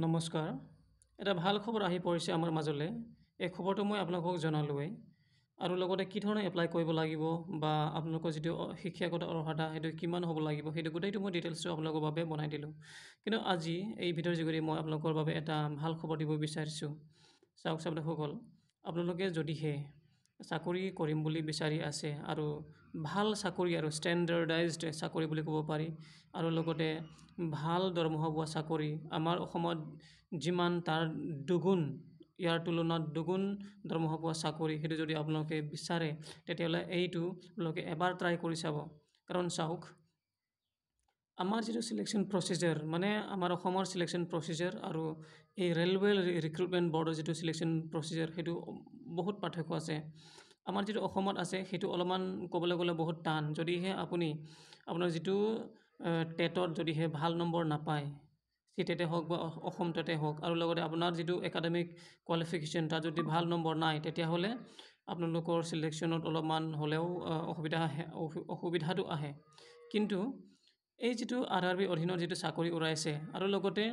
নমস্কাৰ। এটা ভাল খবৰ আহি পৰিছে আমাৰ মাজলৈ। এই খবৰটো মই আপোনালোকক জনালোৱেই আৰু লগতে কি ধৰণে এপ্লাই কৰিব লাগিব বা আপোনালোকৰ যিটো শিক্ষাগত অৰ্হতা সেইটো কিমান হ'ব লাগিব সেইটো গোটেইটো মই ডিটেইলছটো আপোনালোকৰ বাবে বনাই দিলোঁ। কিন্তু আজি এই ভিডিঅ'ৰ যোগেদি মই আপোনালোকৰ বাবে এটা ভাল খবৰ দিব বিচাৰিছোঁ। চাওক ছাত্ৰসকল, আপোনালোকে যদিহে চাকৰি কৰিম বুলি বিচাৰি আছে আৰু ভাল চাকৰি আৰু ষ্টেণ্ডাৰ্ডাইজড চাকৰি বুলি ক'ব পাৰি আৰু লগতে ভাল দৰমহা পোৱা চাকৰি আমাৰ অসমত যিমান তাৰ দুগুণ ইয়াৰ তুলনাত দুগুণ দৰমহা পোৱা চাকৰি সেইটো যদি আপোনালোকে বিচাৰে তেতিয়াহ'লে এইটো আপোনালোকে এবাৰ ট্ৰাই কৰি চাব। কাৰণ চাওক, আমাৰ যিটো চিলেকশ্যন প্ৰচিজাৰ মানে আমাৰ অসমৰ চিলেকশ্যন প্ৰচিজাৰ আৰু এই ৰেলৱে ৰিক্ৰুটমেণ্ট বৰ্ডৰ যিটো চিলেকশ্যন প্ৰচিজাৰ সেইটো বহুত পাৰ্থক্য আছে। আমাৰ যিটো অসমত আছে সেইটো অলপমান ক'বলৈ গ'লে বহুত টান। যদিহে আপোনাৰ যিটো টেটত যদিহে ভাল নম্বৰ নাপায়, চিটেটে হওক বা অসম টেটে হওক, আৰু লগতে আপোনাৰ যিটো একাডেমিক কোৱালিফিকেশ্যন তাত যদি ভাল নম্বৰ নাই তেতিয়াহ'লে আপোনালোকৰ চিলেকশ্যনত অলপমান হ'লেও অসুবিধাটো আহে। কিন্তু এই যিটো RRB অধীনত যিটো চাকৰি ওলাইছে আৰু লগতে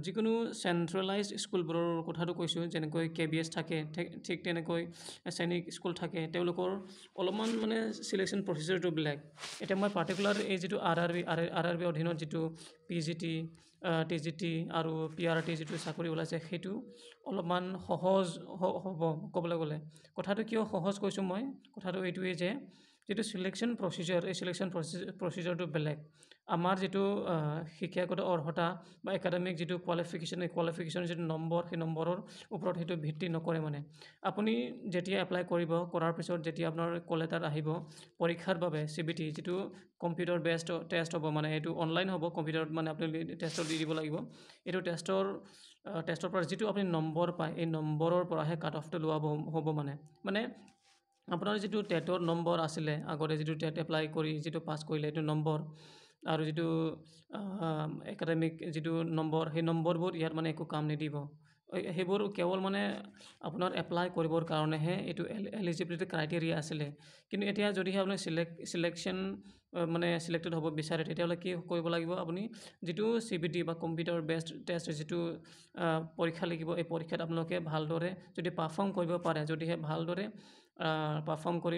যিকোনো চেণ্ট্ৰেলাইজ স্কুলবোৰৰ কথাটো কৈছোঁ, যেনেকৈ KBS থাকে ঠিক তেনেকৈ সৈনিক স্কুল থাকে, তেওঁলোকৰ অলপমান মানে চিলেকশ্যন প্ৰচিজাৰটো বেলেগ। এতিয়া মই পাৰ্টিকুলাৰ এই যিটো RRB অধীনত যিটো PGT, TGT আৰু PRT যিটো চাকৰি ওলাইছে সেইটো অলপমান সহজ হ'ব ক'বলৈ গ'লে। কথাটো কিয় সহজ কৈছোঁ মই, কথাটো এইটোৱেই যে যিটো চিলেকশ্যন প্ৰচিজাৰ এই চিলেকশ্যন প্ৰচিজাৰটো বেলেগ। আমাৰ যিটো শিক্ষাগত অৰ্হতা বা একাডেমিক যিটো কোৱালিফিকেশ্যন এই কোৱালিফিকেশ্যনৰ যিটো নম্বৰ সেই নম্বৰৰ ওপৰত সেইটো ভিত্তি নকৰে। মানে আপুনি যেতিয়া এপ্লাই কৰাৰ পিছত যেতিয়া আপোনাৰ কল লেটাৰ আহিব পৰীক্ষাৰ বাবে CBT যিটো কম্পিউটাৰ বেছড টেষ্ট হ'ব, মানে এইটো অনলাইন হ'ব, কম্পিউটাৰত মানে আপুনি টেষ্টত দি দিব লাগিব। এইটো টেষ্টৰ পৰা যিটো আপুনি নম্বৰ পায় এই নম্বৰৰ পৰাহে কাট অফটো লোৱা হ'ব। মানে আপোনাৰ যিটো টেটৰ নম্বৰ আছিলে আগতে, যিটো টেট এপ্লাই কৰি যিটো পাছ কৰিলে এইটো নম্বৰ আৰু যিটো একাডেমিক যিটো নম্বৰ সেই নম্বৰবোৰ ইয়াত মানে একো কাম নিদিব। সেইবোৰ কেৱল মানে আপোনাৰ এপ্লাই কৰিবৰ কাৰণেহে এইটো এলিজিবিলিটি ক্ৰাইটেৰিয়া আছিলে। কিন্তু এতিয়া যদিহে আপুনি চিলেক্টেড হ'ব বিচাৰে তেতিয়াহ'লে কি কৰিব লাগিব, আপুনি যিটো CBT বা কম্পিউটাৰ বেছড টেষ্ট যিটো পৰীক্ষা লিখিব এই পৰীক্ষাত আপোনালোকে ভালদৰে যদি পাৰফৰ্ম কৰিব পাৰে, যদিহে ভালদৰে পাৰফৰ্ম কৰি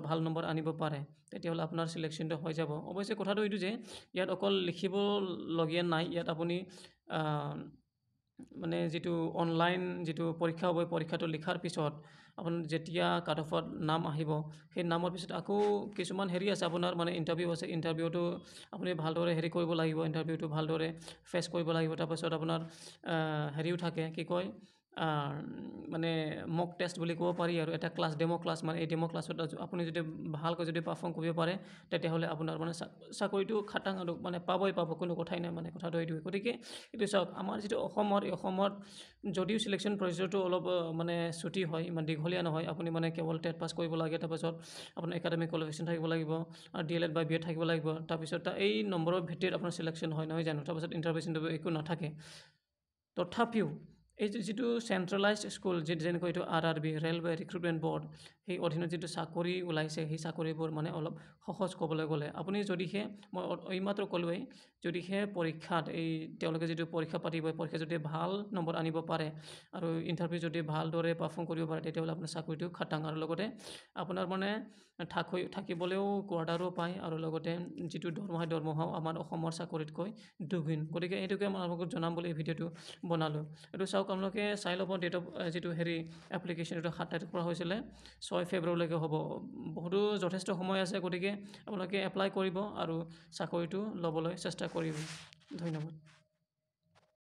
ভাল নম্বৰ আনিব পাৰে তেতিয়াহ'লে আপোনাৰ চিলেকশ্যনটো হৈ যাব। অৱশ্যে কথাটো এইটো যে ইয়াত অকল লিখিবলগীয়া নাই, ইয়াত আপুনি মানে যিটো অনলাইন যিটো পৰীক্ষা হ'ব পৰীক্ষাটো লিখাৰ পিছত আপোনাৰ যেতিয়া কাট অফত নাম আহিব সেই নামৰ পিছত আকৌ কিছুমান আছে আপোনাৰ মানে ইণ্টাৰভিউ আছে। ইণ্টাৰভিউটো আপুনি ভালদৰে কৰিব লাগিব, ইণ্টাৰভিউটো ভালদৰে ফেচ কৰিব লাগিব। তাৰপিছত আপোনাৰ হেৰিও থাকে, কি কয় মানে মক টেষ্ট বুলি ক'ব পাৰি আৰু এটা ক্লাছ ডেম' ক্লাছ, মানে এই ডেম' ক্লাছত আপুনি যদি ভালকৈ যদি পাৰফৰ্ম কৰিব পাৰে তেতিয়াহ'লে আপোনাৰ মানে চাকৰিটো খাটাং আৰু মানে পাব, কোনো কথাই নাই। মানে কথাটো এইটোৱে। গতিকে এইটো চাওক, আমাৰ যিটো অসমত যদিও চিলেকশ্যন প্ৰচিজাৰটো অলপ মানে ছুটি হয়, ইমান দীঘলীয়া নহয়। আপুনি মানে কেৱল টেট পাছ কৰিব লাগে, তাৰপিছত আপোনাৰ একাডেমিক কোৱালিফিকেশ্যন থাকিব লাগিব আৰু DLED বা BED থাকিব লাগিব। তাৰপিছত এই নম্বৰৰ ভিত্তিত আপোনাৰ চিলেকশ্যন হয়, নহয় জানো? তাৰপিছত ইণ্টাৰভিউ একো নাথাকে। তথাপিও এই যিটো চেণ্ট্ৰেলাইজড স্কুল যেনেকৈ এইটো RRB ৰেলৱে ৰিক্ৰুটমেণ্ট বৰ্ড সেই অধীনত যিটো চাকৰি ওলাইছে সেই চাকৰিবোৰ মানে অলপ সহজ ক'বলৈ গ'লে। আপুনি যদিহে মই এইমাত্ৰ ক'লোৱেই, যদিহে পৰীক্ষাত তেওঁলোকে যিটো পৰীক্ষা পাতিব পৰীক্ষা যদি ভাল নম্বৰ আনিব পাৰে আৰু ইণ্টাৰভিউ যদি ভালদৰে পাৰফৰ্ম কৰিব পাৰে তেতিয়াহ'লে আপোনাৰ চাকৰিটো খাটাং আৰু লগতে আপোনাৰ মানে থাকিবলৈও কোৱাৰ্টাৰো পায় আৰু লগতে যিটো দৰমহাও আমাৰ অসমৰ চাকৰিতকৈ দুগুণ। গতিকে এইটোকে মই আপোনালোকক জনাম বুলি এই ভিডিঅ'টো বনালোঁ। এইটো চাওক, আপোনালোকে চাই ল'ব ডেট অফ যিটো এপ্লিকেশ্যন এইটো 7 তাৰিখৰ পৰা হৈছিলে 6 ফেব্ৰুৱাৰীলৈকে হ'ব। বহুতো যথেষ্ট সময় আছে। গতিকে আপোনালোকে এপ্লাই কৰিব আৰু চাকৰিটো ল'বলৈ চেষ্টা কৰিব। ধন্যবাদ।